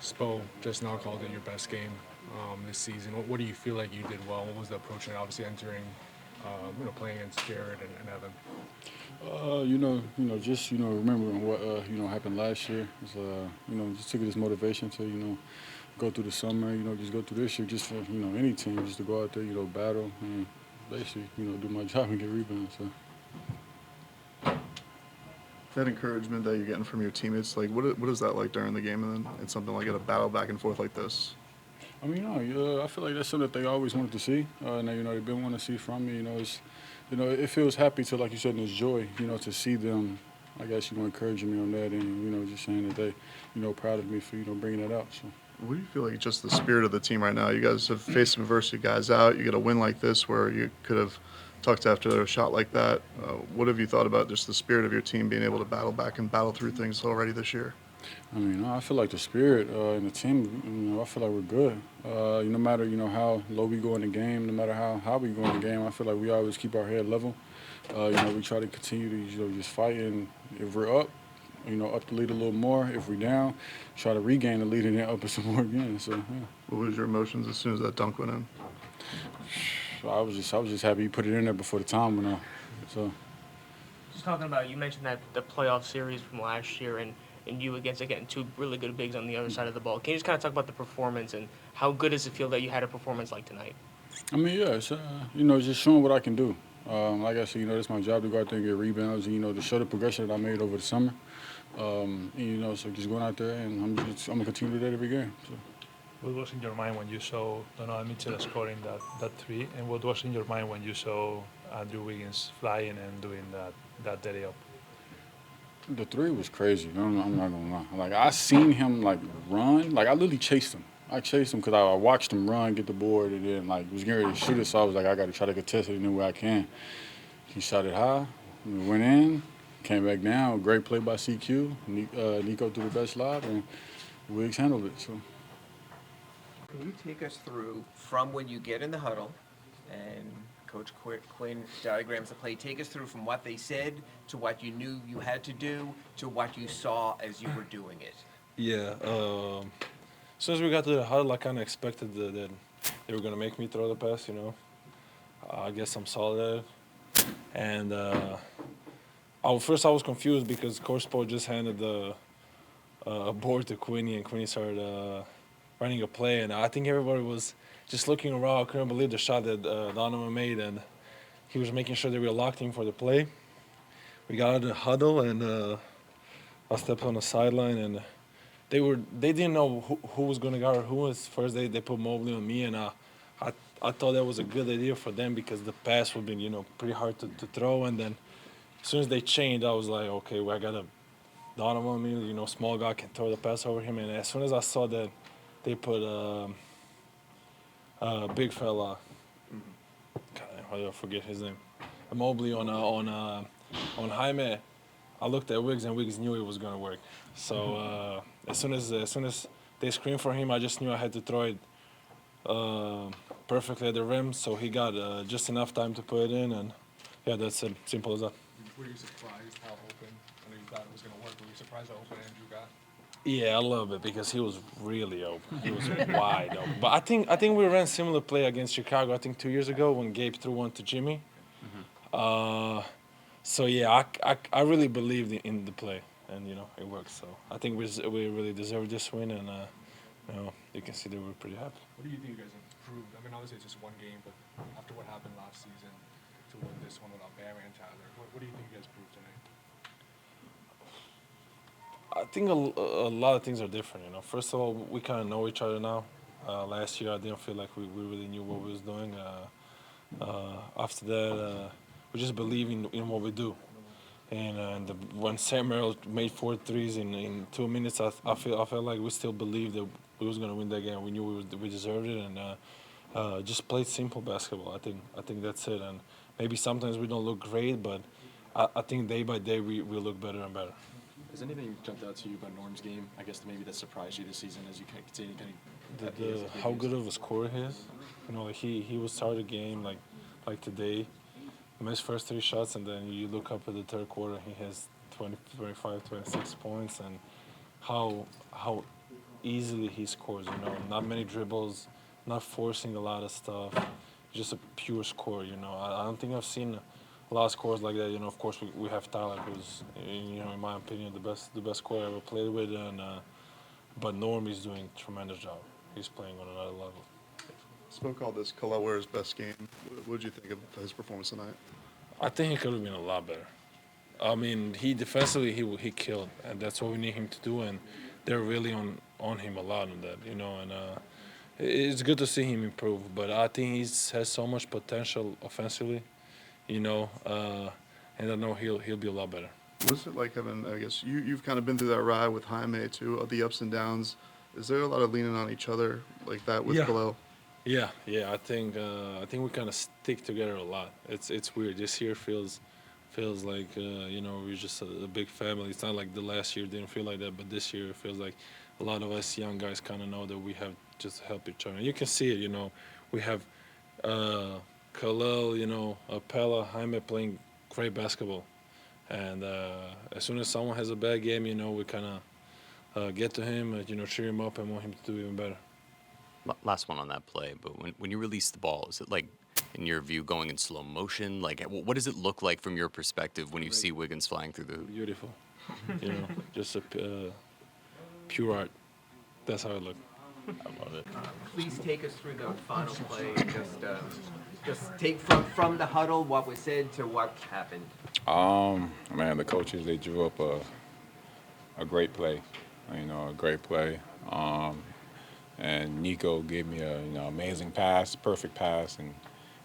Spo just now called it your best game this season. What do you feel like you did well? What was the approach, and obviously entering, playing against Jared and Evan? Just remembering what happened last year. It's, just took it as motivation to go through the summer. Just go through this year, just for any team, just to go out there, battle and basically do my job and get rebounds. So. That encouragement that you're getting from your teammates, like what is that like during the game, and then it's something like a battle back and forth like this? I mean, I feel like that's something that they always wanted to see, and they've been wanting to see from me. It feels happy to, like you said, and it's joy, to see them. I guess encouraging me on that, and just saying that they, proud of me for bringing that out. So. What do you feel like just the spirit of the team right now? You guys have faced some adversity, guys out. You get a win like this where you could have tucked after a shot like that. What have you thought about just the spirit of your team being able to battle back and battle through things already this year? I mean, I feel like the spirit and the team, I feel like we're good. No matter, how low we go in the game, no matter how we go in the game, I feel like we always keep our head level. We try to continue to, just fight, and if we're up, up the lead a little more. If we're down, try to regain the lead and then up it some more again. So, yeah. What was your emotions as soon as that dunk went in? I was just happy you put it in there before the time went out. So. Just talking about, you mentioned that the playoff series from last year and you against, again, two really good bigs on the other side of the ball. Can you just kind of talk about the performance and how good does it feel that you had a performance like tonight? I mean, yeah, it's, just showing what I can do. Like I said, it's my job to go out there and get rebounds and, to show the progression that I made over the summer. So just going out there, and I'm going to continue to do that every game. So. What was in your mind when you saw Donovan Mitchell scoring that three, and what was in your mind when you saw Andrew Wiggins flying and doing that dirty up? The three was crazy. I'm not gonna lie. Like, I seen him run. Like, I literally chased him. I chased him because I watched him run, get the board, and then was getting ready to shoot it. So I was like, I got to try to contest it any way I can. He shot it high, went in, came back down. Great play by CQ. Nico threw the best lob, and Wiggs handled it. So. Can you take us through from when you get in the huddle and Coach Quinn diagrams the play, take us through from what they said to what you knew you had to do to what you saw as you were doing it? Yeah. As soon as we got to the huddle, I kind of expected that they were going to make me throw the pass, I guess I'm solid at it. And first I was confused because Coach Spo just handed the board to Quinny, and Quinny started running a play. And I think everybody was just looking around. I couldn't believe the shot that Donovan made, and he was making sure that we were locked in for the play. We got out of the huddle, and I stepped on the sideline, and they didn't know who was going to guard who was first. They put Mobley on me, and I thought that was a good idea for them because the pass would be pretty hard to throw. And then as soon as they changed, I was like, okay, well, I got a Donovan on me. Small guy can throw the pass over him. And as soon as I saw that they put big fella, I forget his name, Mobley on Jaime, I looked at Wiggs, and Wiggs knew it was going to work. So as soon as they screamed for him, I just knew I had to throw it perfectly at the rim. So he got just enough time to put it in, and yeah, that's it. Simple as that. Were you surprised how open? I know you thought it was going to work. Were you surprised how open Andrew got? Yeah, a little bit because he was really open. He was wide open. But I think we ran similar play against Chicago. I think 2 years ago when Gabe threw one to Jimmy. So yeah, I really believed in the play, and it worked. So I think we really deserved this win, and you can see that we're pretty happy. What do you think you guys improved? I mean, obviously it's just one game, but after what happened last season to win this one without Bam and Tyler, what do you think you guys proved tonight? I think a lot of things are different. First of all, we kind of know each other now. Last year, I didn't feel like we really knew what we was doing. After that, we just believe in what we do. And when Sam Merrill made 4 threes in 2 minutes, I felt like we still believed that we was gonna win that game. We knew we deserved it, and just played simple basketball. I think that's it. And maybe sometimes we don't look great, but I think day by day we look better and better. Has anything jumped out to you about Norm's game? I guess maybe that surprised you this season, as you can see any kind of how good of a scorer he is. He would start a game like today, missed first 3 shots, and then you look up at the third quarter, he has 20, 25, 26 points, and how easily he scores. Not many dribbles, not forcing a lot of stuff. Just a pure score. I don't think I've seen a lot of scores like that. Of course we have Tyler, who's in my opinion the best scorer I ever played with, but Norm is doing a tremendous job. He's playing on another level. Spoke called this Kel'el Ware's best game. What did you think of his performance tonight? I think he could have been a lot better. I mean, he defensively he killed, and that's what we need him to do. And they're really on him a lot on that, And it's good to see him improve. But I think he has so much potential offensively, and I know he'll be a lot better. What's it like having? I guess you've kind of been through that ride with Jaime too, of the ups and downs. Is there a lot of leaning on each other like that with Kel'el? Yeah. I think we kind of stick together a lot. It's weird. This year feels like we're just a big family. It's not like the last year didn't feel like that, but this year it feels like a lot of us young guys kind of know that we have just to help each other. And you can see it. We have Kel'el, Pella, Jaime playing great basketball, and as soon as someone has a bad game, we kind of get to him, cheer him up, and want him to do even better. Last one on that play, but when you release the ball, is it like, in your view, going in slow motion? Like, what does it look like from your perspective when you see Wiggins flying through the hoop? Beautiful. Just a pure art. That's how it looked. I love it. Please take us through the final play. Just take from the huddle what was said to what happened. Man, the coaches, they drew up a great play. A great play. And Nico gave me a amazing pass, perfect pass, and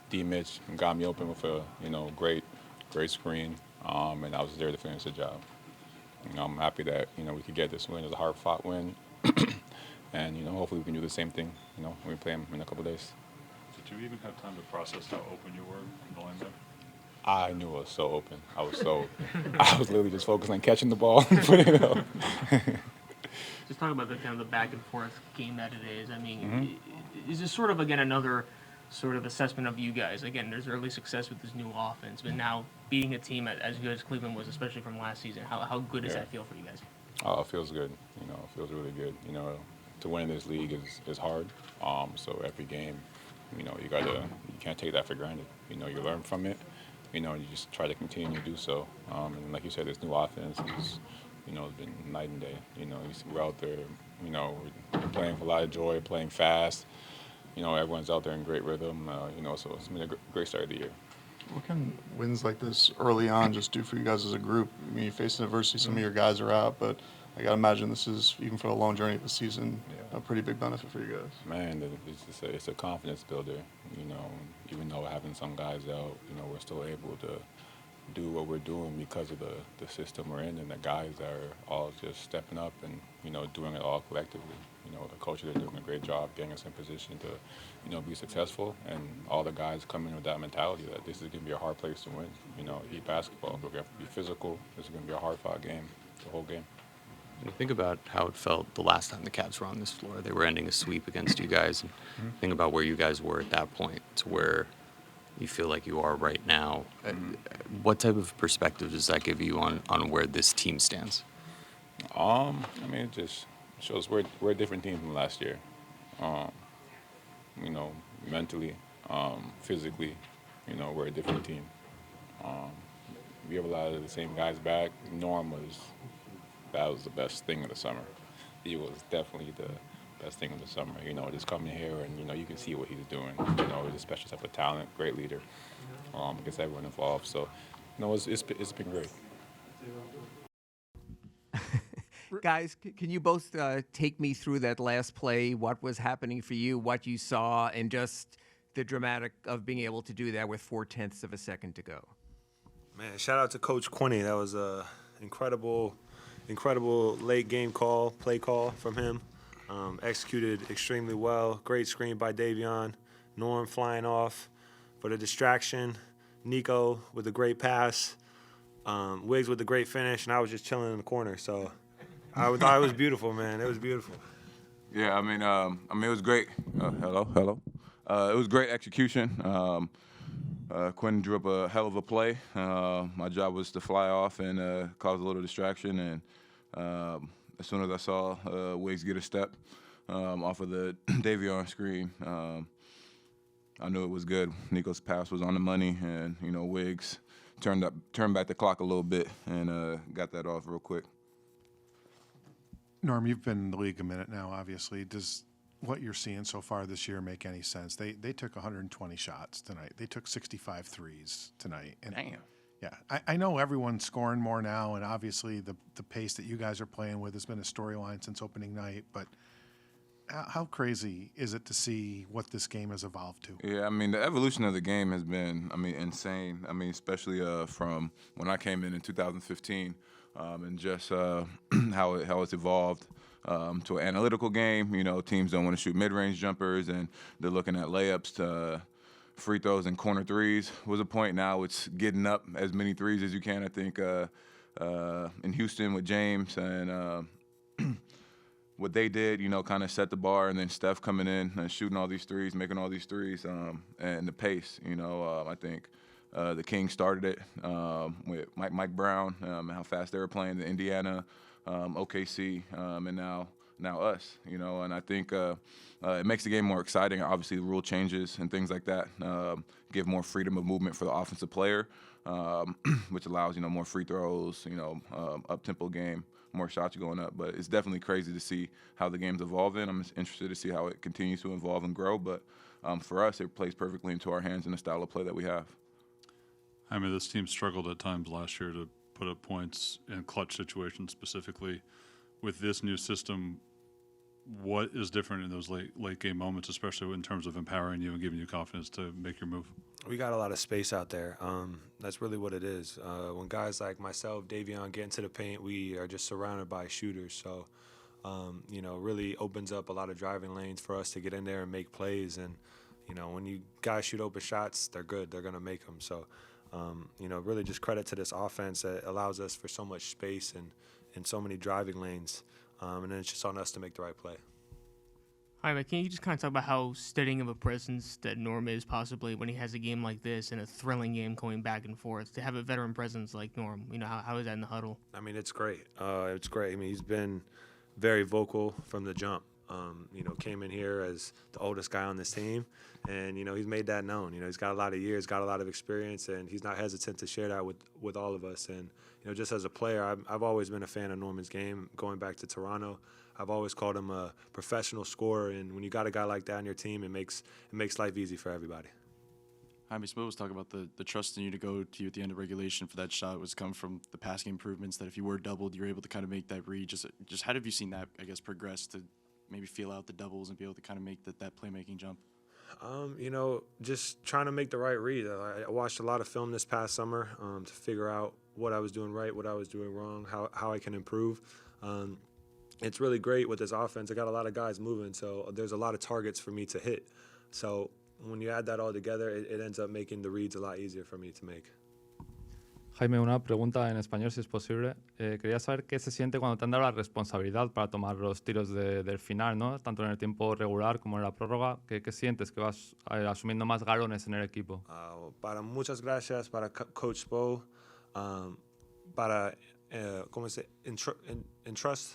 D. Mitch got me open with a great screen, and I was there to finish the job. I'm happy that we could get this win. It's a hard-fought win, and hopefully we can do the same thing. When we play them in a couple of days. Did you even have time to process how open you were going there? I knew I was so open. I was literally just focused on catching the ball and putting it up. Just talk about the kind of the back and forth game that it is. I mean, is this sort of again another sort of assessment of you guys? Again, there's early success with this new offense, but now beating a team as good as Cleveland was, especially from last season, how good does that feel for you guys? Oh, it feels good. It feels really good. To win in this league is hard. So every game, you can't take that for granted. You learn from it. You just try to continue to do so. And like you said, this new offense is, it's been night and day. We're out there, we're playing with a lot of joy, playing fast. Everyone's out there in great rhythm. So it's been a great start of the year. What can wins like this early on just do for you guys as a group? I mean, you face adversity, some of your guys are out, but I got to imagine this is, even for the long journey of the season, a pretty big benefit for you guys. Man, it's a confidence builder. Even though having some guys out, we're still able to do what we're doing because of the system we're in, and the guys are all just stepping up and, doing it all collectively. The coaches are doing a great job getting us in position to, be successful, and all the guys come in with that mentality that this is going to be a hard place to win. Eat basketball, we're going to be physical. This is going to be a hard-fought game, the whole game. Think about how it felt the last time the Cavs were on this floor. They were ending a sweep against you guys. And think about where you guys were at that point to where you feel like you are right now. What type of perspective does that give you on where this team stands? It just shows we're a different team from last year. Mentally, physically, we're a different team. We have a lot of the same guys back. That was the best thing of the summer. He was definitely the best thing of the summer. Just coming here and, you can see what he's doing. He's a special type of talent, great leader. Gets everyone involved. So, it's been great. Guys, can you both take me through that last play, what was happening for you, what you saw, and just the dramatic of being able to do that with 0.4 of a second to go? Man, shout out to Coach Quinney. That was a incredible late game play call from him. Executed extremely well. Great screen by Davion. Norm flying off for the distraction. Nico with a great pass. Wiggs with a great finish, and I was just chilling in the corner. So I thought it was beautiful, man. It was beautiful. Yeah, it was great. Hello. It was great execution. Quinn drew up a hell of a play. My job was to fly off and cause a little distraction, and as soon as I saw Wiggs get a step off of the Davion screen, I knew it was good. Nico's pass was on the money, and Wiggs turned back the clock a little bit and got that off real quick. Norm, you've been in the league a minute now, obviously. Does what you're seeing so far this year make any sense? They took 120 shots tonight. They took 65 threes tonight. And Damn. yeah, I know everyone's scoring more now, and obviously the pace that you guys are playing with has been a storyline since opening night, but how crazy is it to see what this game has evolved to? Yeah, I mean, the evolution of the game has been, insane. Especially from when I came in 2015, and just how it's evolved to an analytical game. Teams don't want to shoot mid-range jumpers, and they're looking at layups to free throws and corner threes was a point. Now it's getting up as many threes as you can. I think in Houston with James and what they did, kind of set the bar, and then Steph coming in and shooting all these threes, making all these threes, and the pace. I think the Kings started it with Mike Brown and how fast they were playing, the Indiana, OKC, and now us. And I think it makes the game more exciting. Obviously, the rule changes and things like that give more freedom of movement for the offensive player, which allows more free throws, up-tempo game. More shots going up, but it's definitely crazy to see how the game's evolving. I'm interested to see how it continues to evolve and grow, but for us, it plays perfectly into our hands and the style of play that we have. I mean, this team struggled at times last year to put up points in clutch situations specifically. With this new system, what is different in those late game moments, especially in terms of empowering you and giving you confidence to make your move? We got a lot of space out there. That's really what it is. When guys like myself, Davion, get into the paint, we are just surrounded by shooters. So, really opens up a lot of driving lanes for us to get in there and make plays. And, when you guys shoot open shots, they're good. They're going to make them. So, really just credit to this offense that allows us for so much space and so many driving lanes. And then it's just on us to make the right play. Jaime, can you just kind of talk about how steadying of a presence that Norm is possibly when he has a game like this and a thrilling game going back and forth, to have a veteran presence like Norm? How is that in the huddle? I mean, it's great. It's great. I mean, he's been very vocal from the jump. Came in here as the oldest guy on this team, and, he's made that known. He's got a lot of years, got a lot of experience, and he's not hesitant to share that with all of us. And, just as a player, I've always been a fan of Norman's game. Going back to Toronto, I've always called him a professional scorer, and when you got a guy like that on your team, it makes life easy for everybody. Jaime Spoelstra was talking about the trust in you to go to you at the end of regulation for that shot was come from the passing improvements, that if you were doubled, you were able to kind of make that read. Just how have you seen that, I guess, progress to maybe feel out the doubles and be able to kind of make that playmaking jump? Just trying to make the right read. I watched a lot of film this past summer to figure out what I was doing right, what I was doing wrong, how I can improve. It's really great with this offense. I got a lot of guys moving, so there's a lot of targets for me to hit. So when you add that all together, it ends up making the reads a lot easier for me to make. Jaime, una pregunta en español, si es posible. Quería saber qué se siente cuando te han dado la responsabilidad para tomar los tiros del final, ¿no? Tanto en el tiempo regular como en la prórroga. ¿Qué sientes que vas asumiendo más galones en el equipo? Muchas gracias para Coach Spo, para ¿cómo se entrust?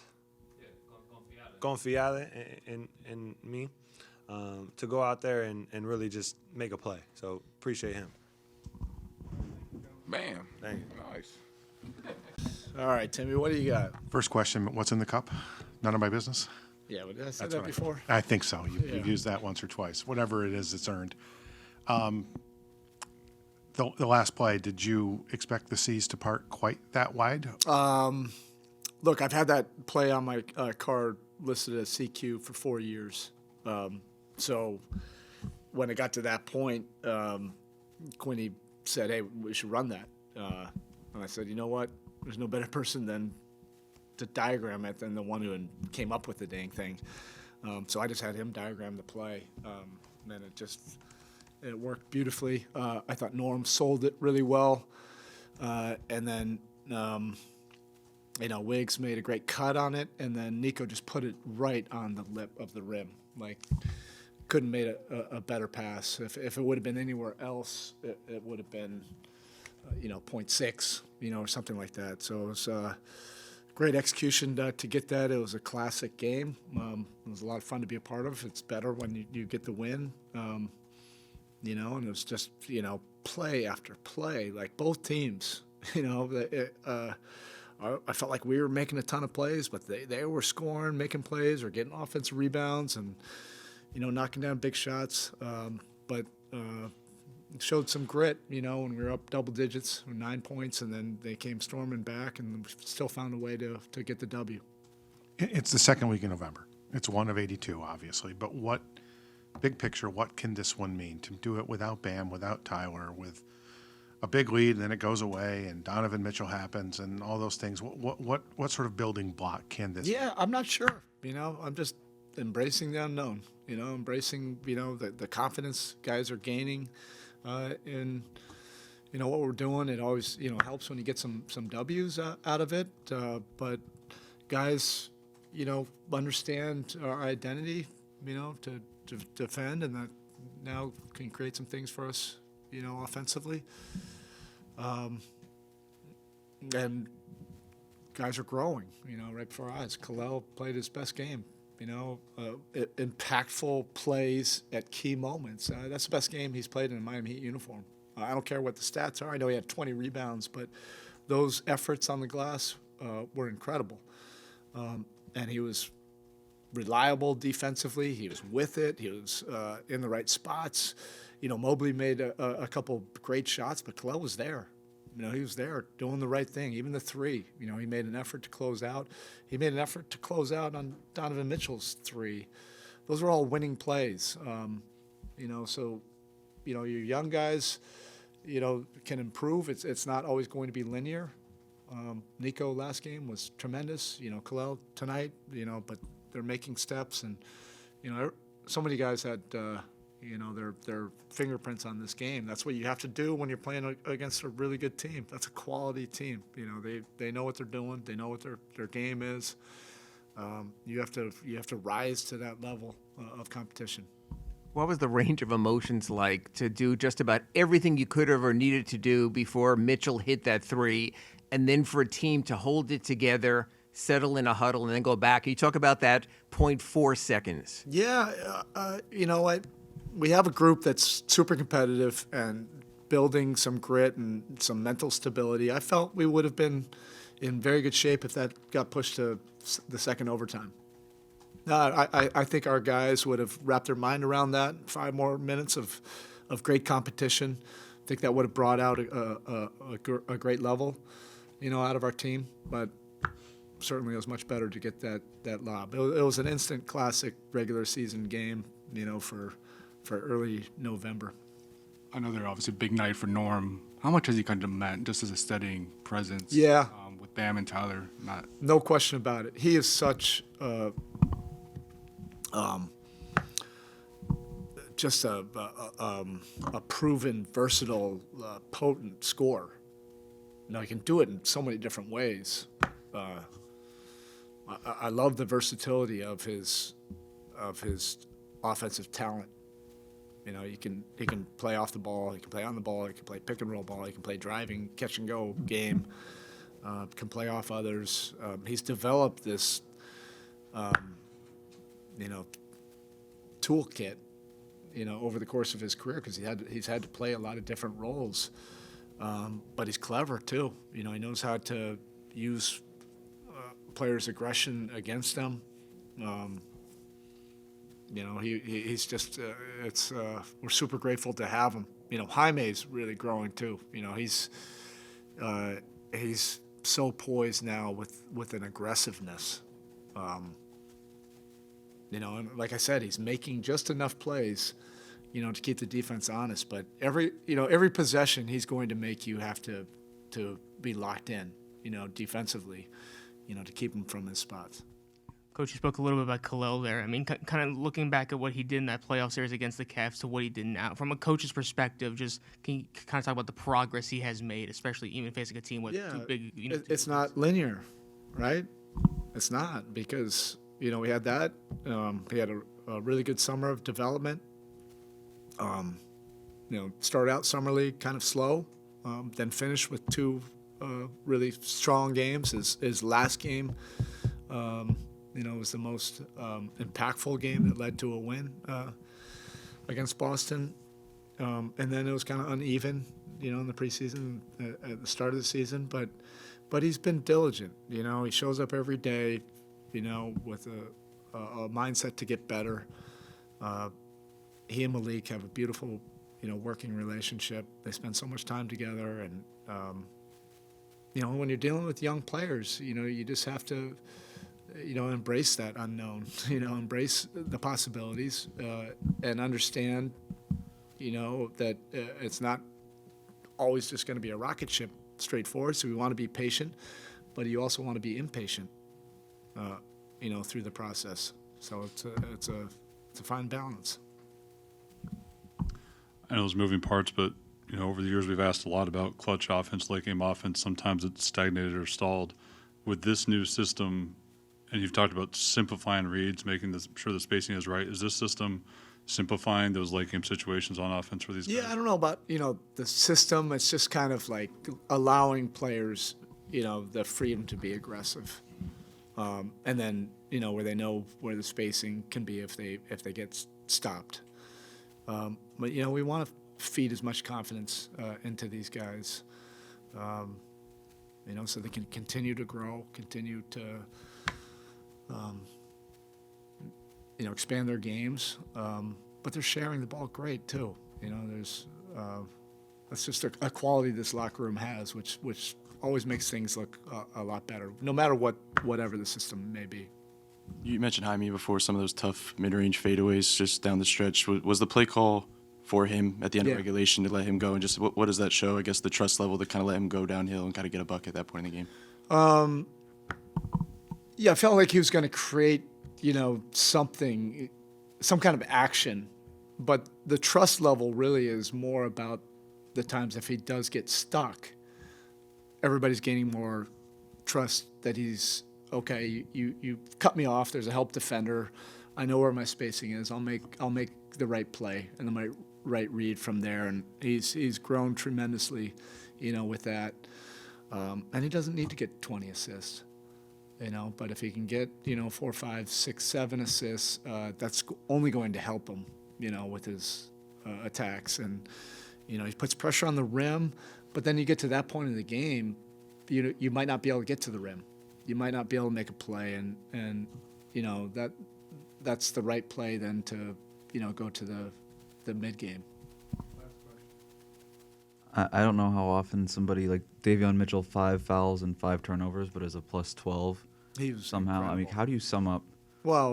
Confiar in me to go out there and really just make a play. So appreciate him. Bam. Thank you. Nice. All right, Timmy, what do you got? First question, what's in the cup? None of my business? Yeah, but did I say That's that what before? I think so. Yeah. You've used that once or twice. Whatever it is, it's earned. The last play, did you expect the seas to part quite that wide? Look, I've had that play on my card listed as CQ for 4 years. So when it got to that point, Quinny said, hey, we should run that. And I said, you know what? There's no better person than to diagram it than the one who came up with the dang thing. So I just had him diagram the play. And it worked beautifully. I thought Norm sold it really well. And then, Wiggs made a great cut on it. And then Nico just put it right on the lip of the rim. Couldn't made a better pass. If it would have been anywhere else, it would have been, 0.6, or something like that. So it was great great execution to get that. It was a classic game. It was a lot of fun to be a part of. It's better when you get the win, and it was just, play after play, like both teams, I felt like we were making a ton of plays, but they were scoring, making plays, or getting offensive rebounds and, knocking down big shots. But showed some grit, when we were up double digits, 9 points, and then they came storming back and still found a way to get the W. It's the second week in November. It's one of 82, obviously. But big picture, what can this one mean? To do it without Bam, without Tyler, with a big lead, and then it goes away, and Donovan Mitchell happens, and all those things. What sort of building block can this be? Yeah, I'm not sure. I'm just embracing the unknown. Embracing the confidence guys are gaining in what we're doing. It always helps when you get some W's out of it. But guys, understand our identity. To defend, and that now can create some things for us. Offensively. And guys are growing, right before our eyes. Kel'el played his best game, impactful plays at key moments. That's the best game he's played in a Miami Heat uniform. I don't care what the stats are. I know he had 20 rebounds, but those efforts on the glass were incredible. And he was reliable defensively. He was with it. He was in the right spots. Mobley made a couple great shots, but Kel'el was there. He was there doing the right thing. Even the three, he made an effort to close out. He made an effort to close out on Donovan Mitchell's three. Those were all winning plays. So, your young guys, can improve. It's not always going to be linear. Nico last game was tremendous. Kel'el tonight, but they're making steps, and so many guys had their fingerprints on this game. That's what you have to do when you're playing against a really good team. That's a quality team. They know what they're doing. They know what their game is. You have to rise to that level of competition. What was the range of emotions like to do just about everything you could have or needed to do before Mitchell hit that three, and then for a team to hold it together, settle in a huddle, and then go back? You talk about that 0.4 seconds. Yeah, we have a group that's super competitive and building some grit and some mental stability. I felt we would have been in very good shape if that got pushed to the second overtime. I think our guys would have wrapped their mind around that. 5 more minutes of great competition. I think that would have brought out a great level, out of our team. But certainly it was much better to get that lob. It was an instant classic regular season game, for early November. Another obviously big night for Norm. How much has he kind of meant just as a steadying presence? Yeah. With Bam and Tyler, no question about it. He is such just a proven, versatile, potent scorer. He can do it in so many different ways. I love the versatility of his offensive talent. He can play off the ball, he can play on the ball, he can play pick and roll ball, he can play driving, catch and go game, can play off others. He's developed this, toolkit, over the course of his career, because he's had to play a lot of different roles. But he's clever too. He knows how to use players' aggression against them. He's just we're super grateful to have him. Jaime's really growing too. He's so poised now with an aggressiveness. And like I said, he's making just enough plays, to keep the defense honest. But every possession, he's going to make you have to be locked in, defensively, to keep him from his spots. Coach, you spoke a little bit about Kel'el there. I mean, kind of looking back at what he did in that playoff series against the Cavs to what he did now, from a coach's perspective, just can you kind of talk about the progress he has made, especially even facing a team with two big. It's not linear, right? It's not, because we had that. He had a really good summer of development. Started out summer league kind of slow, then finished with 2 really strong games. His last game, was the most impactful game that led to a win against Boston. And then it was kind of uneven, in the preseason, at the start of the season. But he's been diligent. He shows up every day, with a mindset to get better. He and Malik have a beautiful, working relationship. They spend so much time together. And, when you're dealing with young players, you just have to, embrace that unknown, embrace the possibilities and understand, that it's not always just going to be a rocket ship straightforward. So we want to be patient, but you also want to be impatient, through the process. So it's a fine balance. I know there's moving parts, but over the years we've asked a lot about clutch offense, late game offense. Sometimes it's stagnated or stalled. With this new system, and you've talked about simplifying reads, making sure the spacing is right. Is this system simplifying those late game situations on offense for these guys? Yeah, I don't know about the system. It's just kind of like allowing players the freedom to be aggressive, and then where they know where the spacing can be if they get stopped. But we want to feed as much confidence into these guys, so they can continue to grow, continue to expand their games. But they're sharing the ball great too. There's that's just a quality this locker room has, which always makes things look a lot better, no matter whatever the system may be. You mentioned Jaime before, some of those tough mid-range fadeaways just down the stretch. Was the play call for him at the end of regulation to let him go? And just what does that show? I guess the trust level to kind of let him go downhill and kind of get a bucket at that point in the game. Yeah, I felt like he was going to create, something, some kind of action. But the trust level really is more about the times if he does get stuck, everybody's gaining more trust that he's, okay, you cut me off, there's a help defender, I know where my spacing is, I'll make the right play and the right read from there. And he's grown tremendously, with that. And he doesn't need to get 20 assists. But if he can get, 4, 5, 6, 7 assists, that's only going to help him, with his attacks. And, he puts pressure on the rim, but then you get to that point in the game, you might not be able to get to the rim. You might not be able to make a play, and that's the right play then to, go to the mid game. I don't know how often somebody like Davion Mitchell, 5 fouls and 5 turnovers, but as a plus 12 somehow. Incredible. I mean, how do you sum up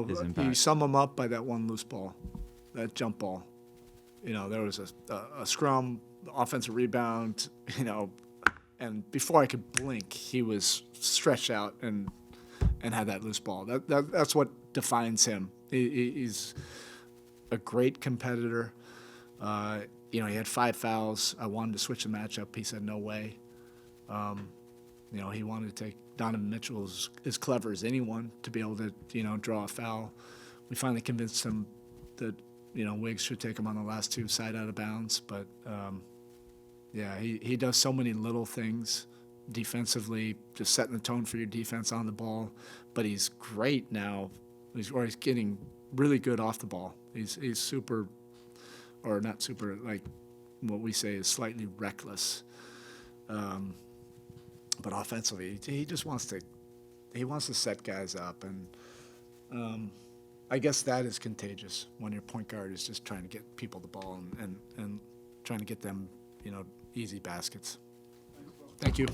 his impact? You sum him up by that one loose ball, that jump ball. There was a scrum, offensive rebound, and before I could blink, he was stretched out and had that loose ball. That's what defines him. He's a great competitor. He had 5 fouls. I wanted to switch the matchup. He said, no way. He wanted to take Donovan Mitchell as clever as anyone to be able to, draw a foul. We finally convinced him that, Wiggs should take him on the last 2 side out of bounds. But, he does so many little things defensively, just setting the tone for your defense on the ball. But he's great now. He's getting really good off the ball. He's super, or not super, like what we say is slightly reckless. But offensively, he just wants to set guys up, and I guess that is contagious when your point guard is just trying to get people the ball and trying to get them, easy baskets. Thank you.